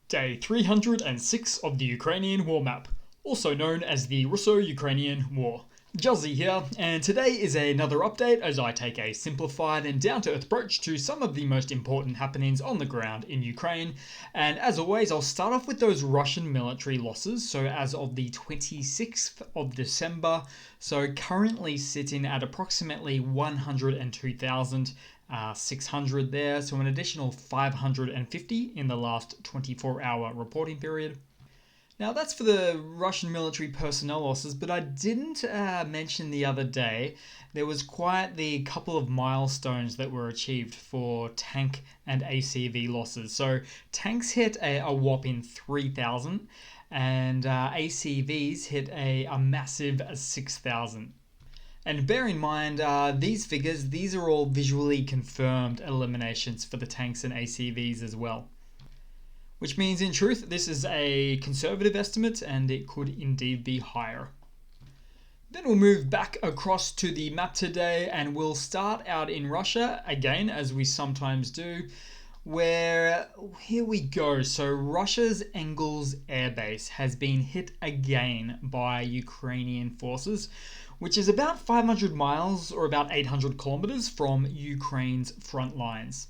Day 306 of the Ukrainian War Map, also known as the Russo-Ukrainian War. Juzzy here, and today is another update as I take a simplified and down-to-earth approach to some of the most important happenings on the ground in Ukraine. And as always, I'll start off with those Russian military losses. So as of the 26th of December, so currently sitting at approximately 102,600 there, so an additional 550 in the last 24-hour reporting period. Now that's for the Russian military personnel losses, but I didn't mention the other day there was quite the couple of milestones that were achieved for tank and ACV losses. So tanks hit a whopping 3,000 and ACVs hit a massive 6,000. And bear in mind, these are all visually confirmed eliminations for the tanks and ACVs as well. Which means, in truth, this is a conservative estimate and it could indeed be higher. Then we'll move back across to the map today and we'll start out in Russia, again, as we sometimes do, where, here we go. So Russia's Engels Air Base has been hit again by Ukrainian forces, which is about 500 miles or about 800 kilometers from Ukraine's front lines.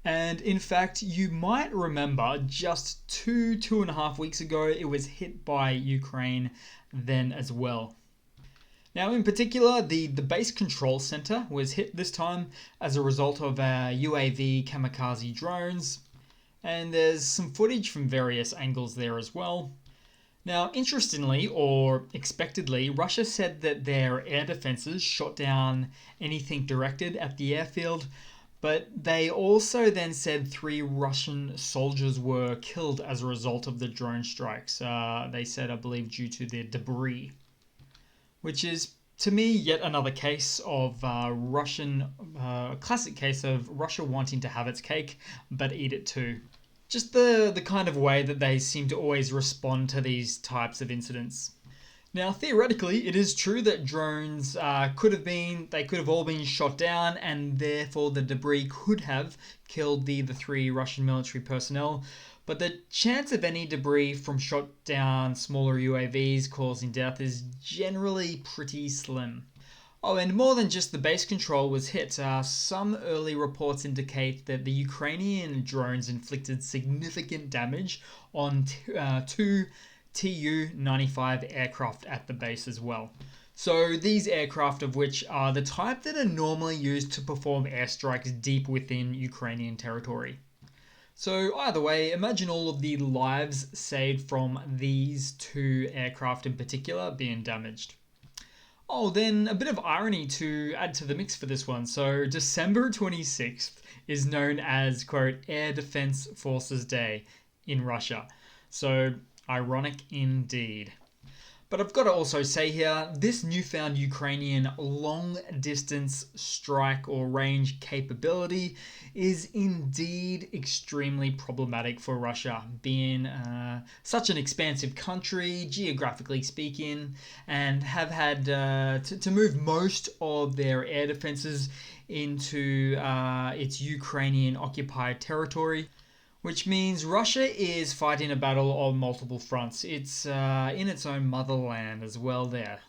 And in fact, you might remember just two and a half weeks ago, it was hit by Ukraine then as well. Now, in particular, the base control center was hit this time as a result of UAV kamikaze drones. And there's some footage from various angles there as well. Now, interestingly, or expectedly, Russia said that their air defenses shot down anything directed at the airfield. But they also then said 3 Russian soldiers were killed as a result of the drone strikes. They said, I believe, due to the debris. Which is, to me, yet another case of classic case of Russia wanting to have its cake, but eat it too. Just the kind of way that they seem to always respond to these types of incidents. Now, theoretically, it is true that drones could have all been shot down, and therefore the debris could have killed the 3 Russian military personnel. But the chance of any debris from shot down smaller UAVs causing death is generally pretty slim. Oh, and more than just the base control was hit, some early reports indicate that the Ukrainian drones inflicted significant damage on 2 Tu-95 aircraft at the base as well. So these aircraft of which are the type that are normally used to perform airstrikes deep within Ukrainian territory. So either way, imagine all of the lives saved from these 2 aircraft in particular being damaged. Oh, then a bit of irony to add to the mix for this one. So December 26th is known as, quote, Air Defense Forces Day in Russia. So ironic indeed. But I've got to also say here, this newfound Ukrainian long-distance strike or range capability is indeed extremely problematic for Russia, being such an expansive country, geographically speaking, and have had to move most of their air defenses into its Ukrainian occupied territory. Which means Russia is fighting a battle on multiple fronts. It's in its own motherland as well there.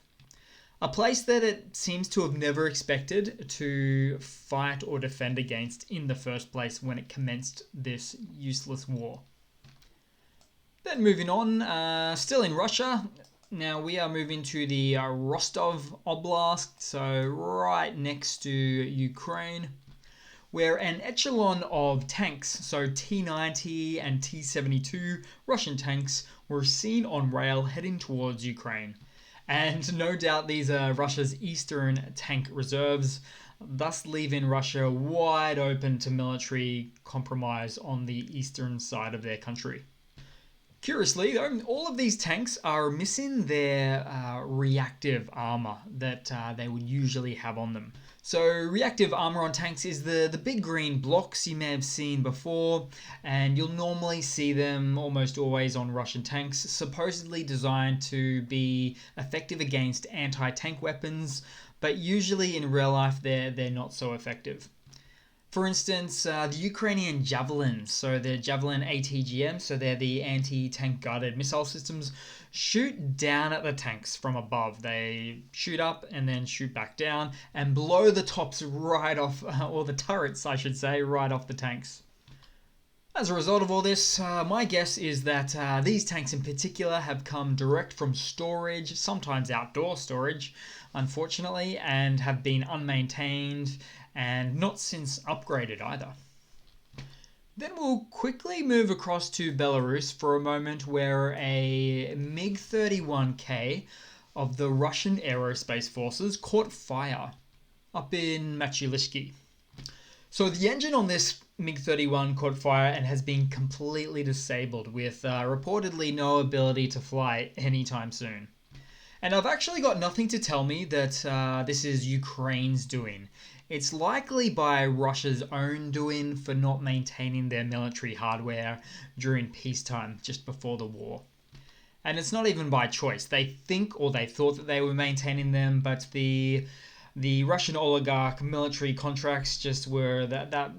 A place that it seems to have never expected to fight or defend against in the first place when it commenced this useless war. Then moving on, still in Russia. Now we are moving to the Rostov Oblast, so right next to Ukraine, where an echelon of tanks, so T-90 and T-72 Russian tanks, were seen on rail heading towards Ukraine. And no doubt these are Russia's eastern tank reserves, thus leaving Russia wide open to military compromise on the eastern side of their country. Curiously, though, all of these tanks are missing their reactive armor that they would usually have on them. So reactive armor on tanks is the big green blocks you may have seen before, and you'll normally see them almost always on Russian tanks, supposedly designed to be effective against anti-tank weapons, but usually in real life they're not so effective. For instance, the Ukrainian Javelins, so the Javelin ATGM, so they're the anti-tank guided missile systems, shoot down at the tanks from above. They shoot up and then shoot back down and blow the tops right off, or the turrets, I should say, right off the tanks. As a result of all this, my guess is that these tanks in particular have come direct from storage, sometimes outdoor storage, unfortunately, and have been unmaintained and not since upgraded either. Then we'll quickly move across to Belarus for a moment, where a MiG-31K of the Russian Aerospace Forces caught fire up in Machilishki. So the engine on this MiG-31 caught fire and has been completely disabled, with reportedly no ability to fly anytime soon. And I've actually got nothing to tell me that this is Ukraine's doing. It's likely by Russia's own doing for not maintaining their military hardware during peacetime, just before the war. And it's not even by choice. They think, or they thought, that they were maintaining them, but the Russian oligarch military contracts just were that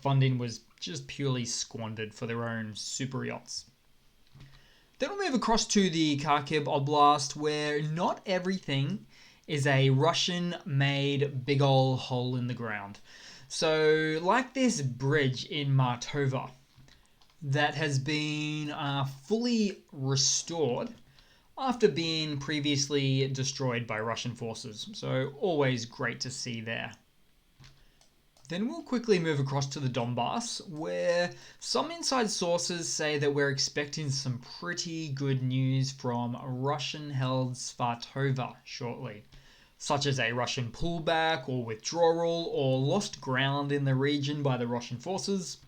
funding was just purely squandered for their own super yachts. Then we'll move across to the Kharkiv Oblast, where not everything is a Russian-made big ol' hole in the ground. So, like this bridge in Martova that has been fully restored after being previously destroyed by Russian forces. So, always great to see there. Then we'll quickly move across to the Donbass, where some inside sources say that we're expecting some pretty good news from Russian-held Svartova shortly, such as a Russian pullback or withdrawal or lost ground in the region by the Russian forces.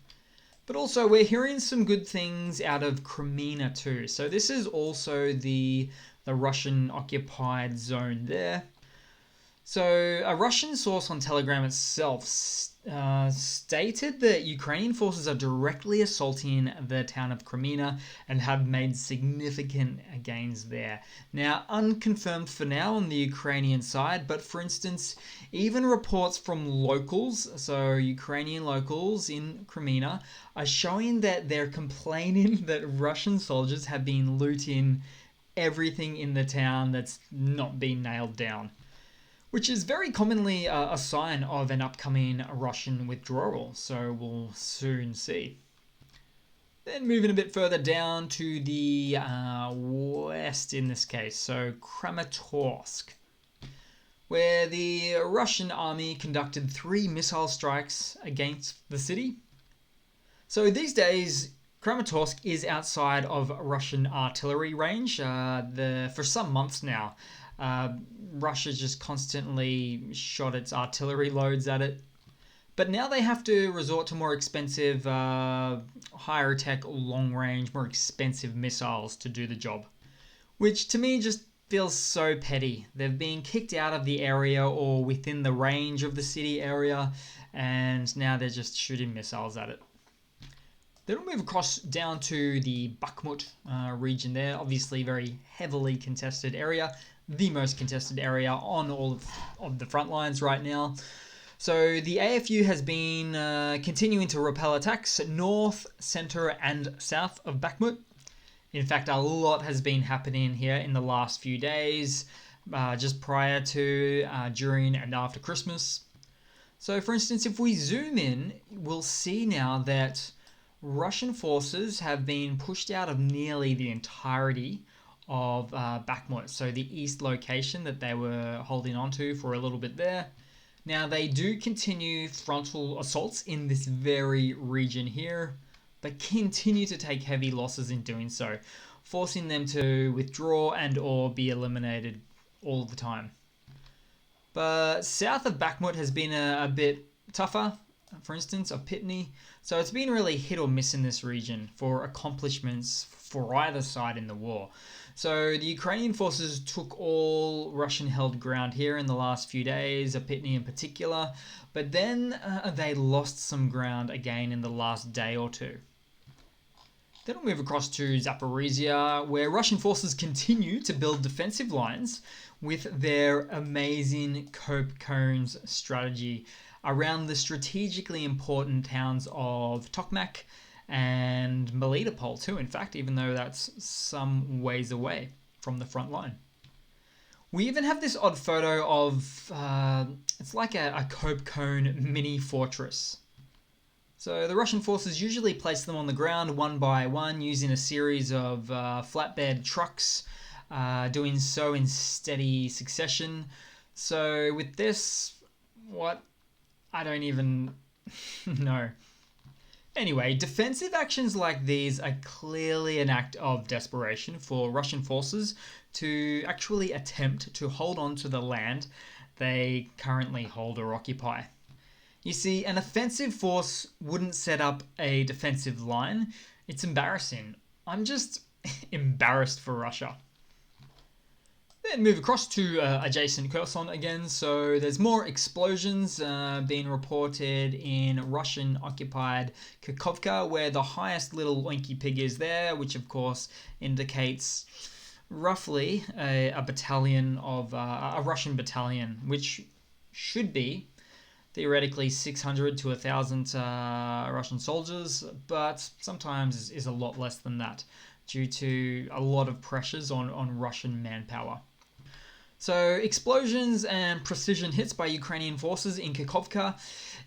But also we're hearing some good things out of Crimea too. So this is also the Russian-occupied zone there. So a Russian source on Telegram itself stated that Ukrainian forces are directly assaulting the town of Crimea and have made significant gains there. Now, unconfirmed for now on the Ukrainian side, but for instance, even reports from locals, so Ukrainian locals in Crimea, are showing that they're complaining that Russian soldiers have been looting everything in the town that's not been nailed down, which is very commonly a sign of an upcoming Russian withdrawal, so we'll soon see. Then moving a bit further down to the west in this case, so Kramatorsk, where the Russian army conducted 3 missile strikes against the city. So these days, Kramatorsk is outside of Russian artillery range for some months now. Russia just constantly shot its artillery loads at it. But now they have to resort to more expensive, higher tech, long range, more expensive missiles to do the job. Which to me just feels so petty. They've been kicked out of the area or within the range of the city area, and now they're just shooting missiles at it. Then we'll move across down to the Bakhmut region there. Obviously very heavily contested area. The most contested area on all of the front lines right now. So the AFU has been continuing to repel attacks north, center, and south of Bakhmut. In fact, a lot has been happening here in the last few days, just prior to, during, and after Christmas. So for instance, if we zoom in, we'll see now that Russian forces have been pushed out of nearly the entirety of Bakhmut, so the east location that they were holding on to for a little bit there. Now they do continue frontal assaults in this very region here, but continue to take heavy losses in doing so, forcing them to withdraw and or be eliminated all the time. But south of Bakhmut has been a bit tougher, for instance, of Pitny. So it's been really hit or miss in this region for accomplishments for either side in the war. So the Ukrainian forces took all Russian-held ground here in the last few days, Pitny in particular, but then they lost some ground again in the last day or two. Then we'll move across to Zaporizia, where Russian forces continue to build defensive lines with their amazing cope cones strategy. around the strategically important towns of Tokmak and Melitopol too, in fact, even though that's some ways away from the front line. We even have this odd photo of, it's like a cope cone mini fortress. So the Russian forces usually place them on the ground one by one using a series of flatbed trucks, doing so in steady succession. So with this, what? I don't even know. Anyway, defensive actions like these are clearly an act of desperation for Russian forces to actually attempt to hold on to the land they currently hold or occupy. You see, an offensive force wouldn't set up a defensive line. It's embarrassing. I'm just embarrassed for Russia. Then move across to adjacent Kherson again. So there's more explosions being reported in Russian-occupied Kakhovka, where the highest little oinky pig is there, which of course indicates roughly a battalion of a Russian battalion, which should be theoretically 600 to 1,000 Russian soldiers, but sometimes is a lot less than that due to a lot of pressures on Russian manpower. So explosions and precision hits by Ukrainian forces in Kakhovka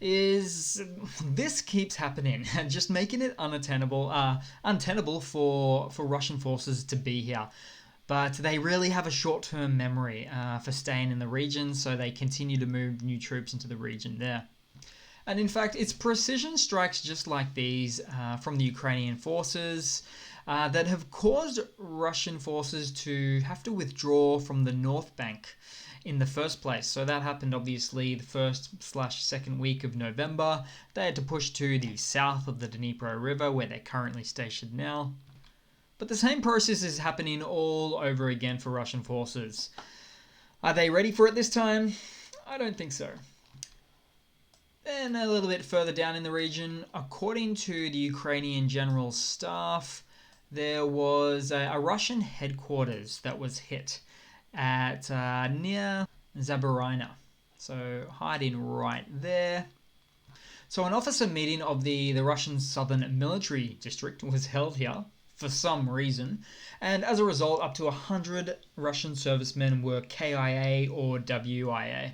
this keeps happening, just making it untenable for Russian forces to be here. But they really have a short-term memory for staying in the region, so they continue to move new troops into the region there. And in fact, it's precision strikes just like these from the Ukrainian forces that have caused Russian forces to have to withdraw from the North Bank in the first place. So that happened obviously the 1st/2nd week of November. They had to push to the south of the Dnipro River, where they're currently stationed now. But the same process is happening all over again for Russian forces. Are they ready for it this time? I don't think so. Then a little bit further down in the region, according to the Ukrainian General Staff, there was a Russian headquarters that was hit at near Zaporizia. So hiding right there. So an officer meeting of the Russian Southern Military District was held here for some reason, and as a result up to 100 Russian servicemen were KIA or WIA.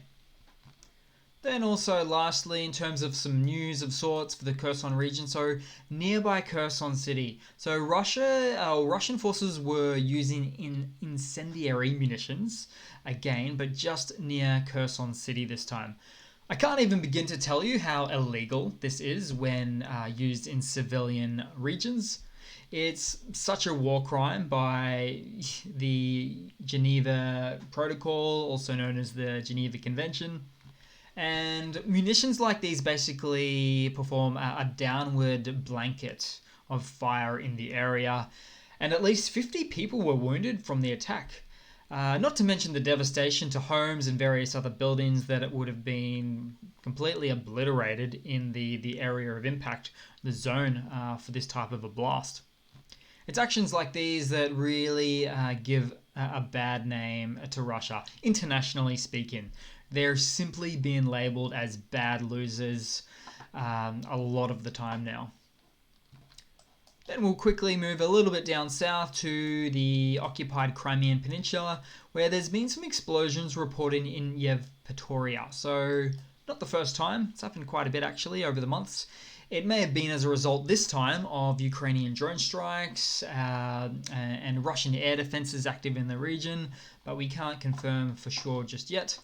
Then also lastly, in terms of some news of sorts for the Kherson region, so nearby Kherson city. So Russian forces were using incendiary munitions again, but just near Kherson city this time. I can't even begin to tell you how illegal this is when used in civilian regions. It's such a war crime by the Geneva Protocol, also known as the Geneva Convention. And munitions like these basically perform a downward blanket of fire in the area. And at least 50 people were wounded from the attack. Not to mention the devastation to homes and various other buildings that it would have been completely obliterated in the area of impact, the zone for this type of a blast. It's actions like these that really give a bad name to Russia, internationally speaking. They're simply being labelled as bad losers a lot of the time now. Then we'll quickly move a little bit down south to the occupied Crimean Peninsula, where there's been some explosions reported in Yevpatoria. So not the first time, it's happened quite a bit actually over the months. It may have been as a result this time of Ukrainian drone strikes and Russian air defenses active in the region, but we can't confirm for sure just yet.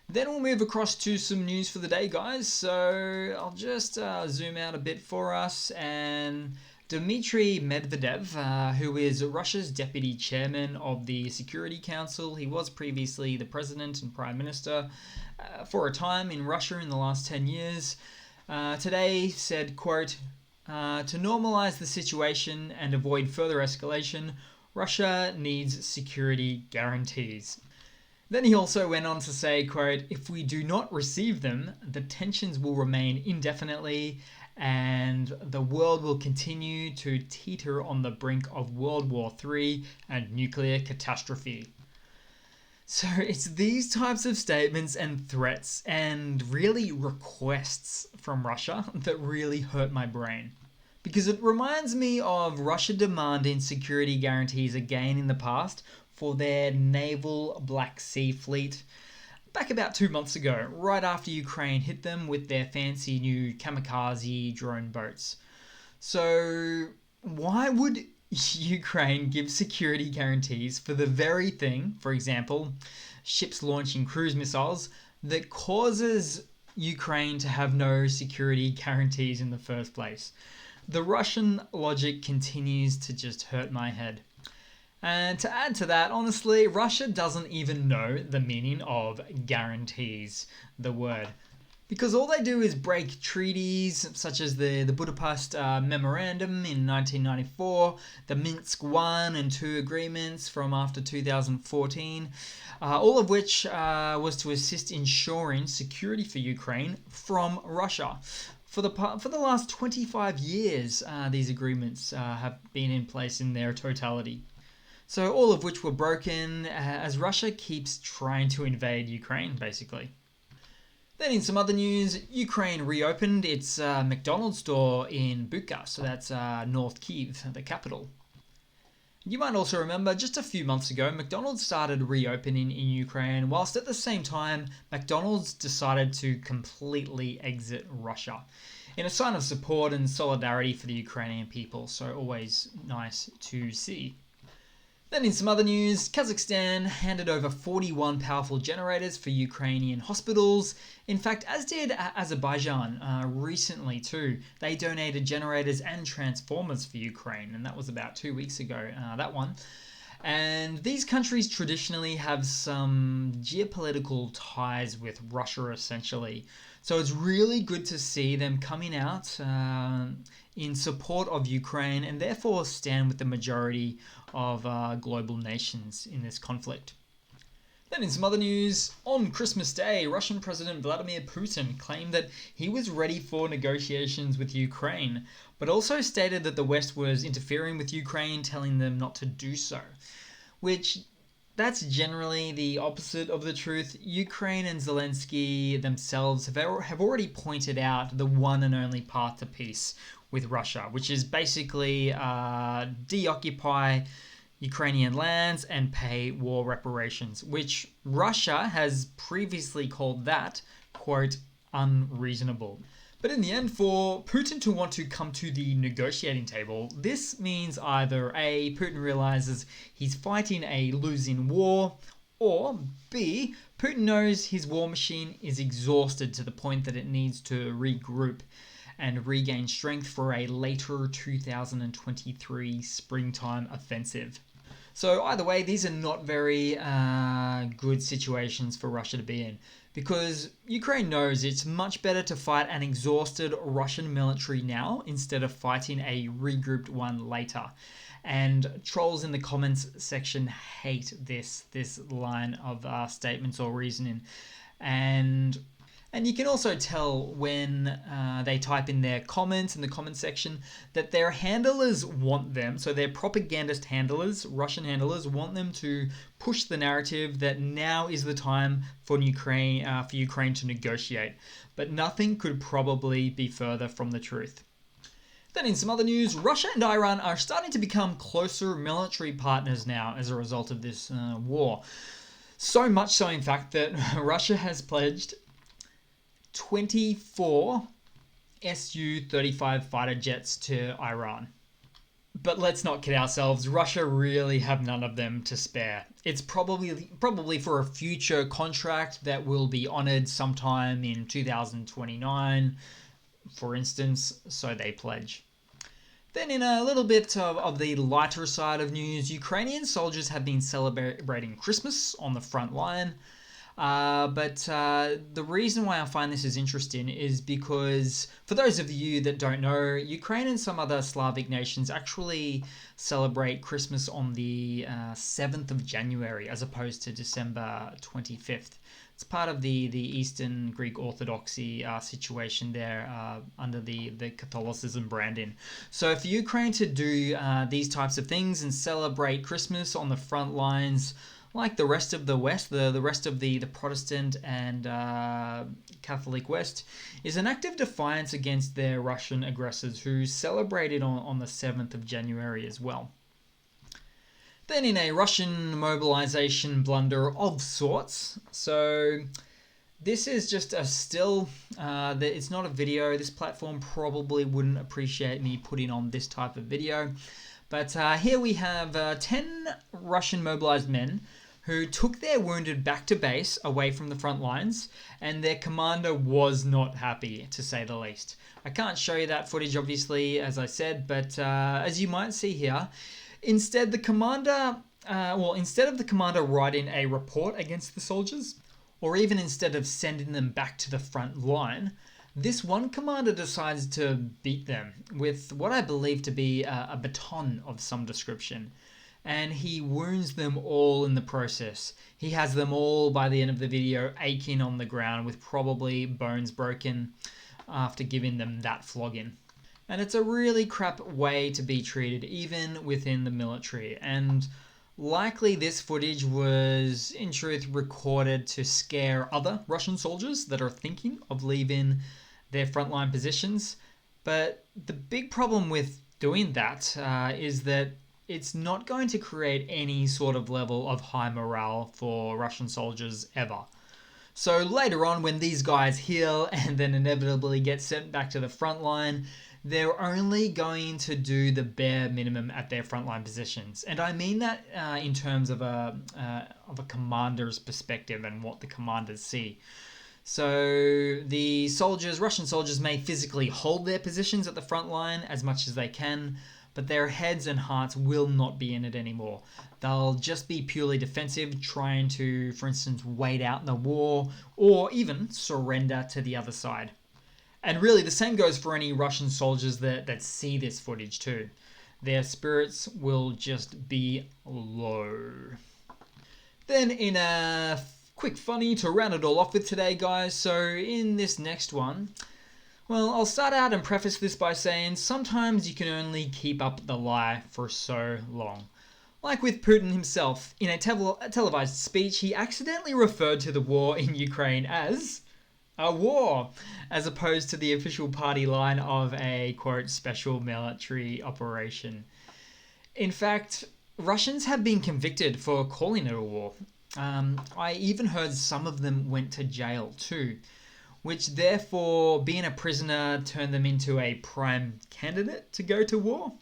Then we'll move across to some news for the day, guys. So I'll just zoom out a bit for us. And Dmitry Medvedev, who is Russia's deputy chairman of the Security Council, he was previously the president and prime minister for a time in Russia in the last 10 years. Today said, quote, to normalize the situation and avoid further escalation, Russia needs security guarantees. Then he also went on to say, quote, if we do not receive them, the tensions will remain indefinitely and the world will continue to teeter on the brink of World War III and nuclear catastrophe. So it's these types of statements and threats and really requests from Russia that really hurt my brain. Because it reminds me of Russia demanding security guarantees again in the past for their naval Black Sea fleet back about 2 months ago, right after Ukraine hit them with their fancy new kamikaze drone boats. So, why would Ukraine give security guarantees for the very thing, for example, ships launching cruise missiles, that causes Ukraine to have no security guarantees in the first place? The Russian logic continues to just hurt my head. And to add to that, honestly, Russia doesn't even know the meaning of guarantees, the word. Because all they do is break treaties such as the Budapest Memorandum in 1994, the Minsk 1 and 2 agreements from after 2014, all of which was to assist ensuring security for Ukraine from Russia. For the last 25 years, these agreements have been in place in their totality. So all of which were broken as Russia keeps trying to invade Ukraine, basically. Then in some other news, Ukraine reopened its McDonald's store in Bucha, so that's North Kyiv, the capital. You might also remember just a few months ago, McDonald's started reopening in Ukraine, whilst at the same time, McDonald's decided to completely exit Russia in a sign of support and solidarity for the Ukrainian people, so always nice to see. Then in some other news, Kazakhstan handed over 41 powerful generators for Ukrainian hospitals. In fact, as did Azerbaijan recently too. They donated generators and transformers for Ukraine, and that was about 2 weeks ago, that one. And these countries traditionally have some geopolitical ties with Russia, essentially. So it's really good to see them coming out in support of Ukraine and therefore stand with the majority of global nations in this conflict. Then in some other news, on Christmas Day, Russian President Vladimir Putin claimed that he was ready for negotiations with Ukraine, but also stated that the West was interfering with Ukraine, telling them not to do so. Which, that's generally the opposite of the truth. Ukraine and Zelensky themselves have already pointed out the one and only path to peace with Russia, which is basically deoccupy Ukrainian lands and pay war reparations, which Russia has previously called that, quote, unreasonable. But in the end, for Putin to want to come to the negotiating table, this means either A, Putin realizes he's fighting a losing war, or B, Putin knows his war machine is exhausted to the point that it needs to regroup and regain strength for a later 2023 springtime offensive. So either way, these are not very good situations for Russia to be in, because Ukraine knows it's much better to fight an exhausted Russian military now instead of fighting a regrouped one later. And trolls in the comments section hate this line of statements or reasoning. And you can also tell when they type in their comments in the comment section that their handlers want them, so their propagandist handlers, Russian handlers, want them to push the narrative that now is the time for Ukraine to negotiate. But nothing could probably be further from the truth. Then in some other news, Russia and Iran are starting to become closer military partners now as a result of this war. So much so, in fact, that Russia has pledged 24 Su-35 fighter jets to Iran. But let's not kid ourselves, Russia really have none of them to spare. It's probably for a future contract that will be honoured sometime in 2029, for instance, so they pledge. Then in a little bit of the lighter side of news, Ukrainian soldiers have been celebrating Christmas on the front line. But the reason why I find this is interesting is because, for those of you that don't know, Ukraine and some other Slavic nations actually celebrate Christmas on the 7th of January as opposed to December 25th. It's part of the Eastern Greek Orthodoxy situation there under the Catholicism branding. So for Ukraine to do these types of things and celebrate Christmas on the front lines like the rest of the West, the rest of the Protestant and Catholic West, is an act of defiance against their Russian aggressors who celebrated on the 7th of January as well. Then in a Russian mobilization blunder of sorts, so this is just a still, it's not a video. This platform probably wouldn't appreciate me putting on this type of video. But here we have 10 Russian mobilized men who took their wounded back to base away from the front lines, and their commander was not happy, to say the least. I can't show you that footage, obviously, as I said, but as you might see here, instead of the commander writing a report against the soldiers, or even instead of sending them back to the front line, this one commander decides to beat them with what I believe to be a baton of some description. And he wounds them all in the process. He has them all, by the end of the video, aching on the ground with probably bones broken after giving them that flogging. And it's a really crap way to be treated, even within the military. And likely this footage was, in truth, recorded to scare other Russian soldiers that are thinking of leaving their frontline positions. But the big problem with doing that is that it's not going to create any sort of level of high morale for Russian soldiers ever. So later on, when these guys heal and then inevitably get sent back to the front line, they're only going to do the bare minimum at their frontline positions. And I mean that in terms of a commander's perspective and what the commanders see. So the soldiers, Russian soldiers, may physically hold their positions at the front line as much as they can, but their heads and hearts will not be in it anymore. They'll just be purely defensive, trying to, for instance, wait out the war or even surrender to the other side. And really, the same goes for any Russian soldiers that see this footage too. Their spirits will just be low. Then in a quick funny to round it all off with today, guys, so in this next one, well, I'll start out and preface this by saying sometimes you can only keep up the lie for so long. Like with Putin himself, in a televised speech, he accidentally referred to the war in Ukraine as a war, as opposed to the official party line of a, quote, special military operation. In fact, Russians have been convicted for calling it a war. I even heard some of them went to jail too, which therefore, being a prisoner, turned them into a prime candidate to go to war.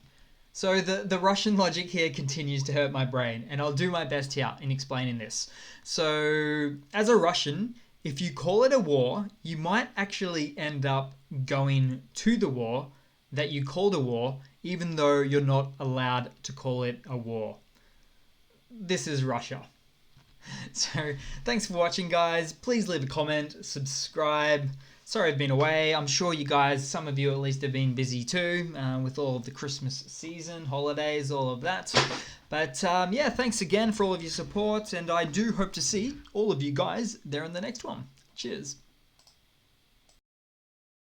So the Russian logic here continues to hurt my brain, and I'll do my best here in explaining this. So, as a Russian, if you call it a war, you might actually end up going to the war that you called a war, even though you're not allowed to call it a war. This is Russia. So, thanks for watching, guys. Please leave a comment, subscribe. Sorry I've been away. I'm sure you guys, some of you at least, have been busy too, with all of the Christmas season, holidays, all of that. But yeah, thanks again for all of your support, and I do hope to see all of you guys there in the next one. Cheers.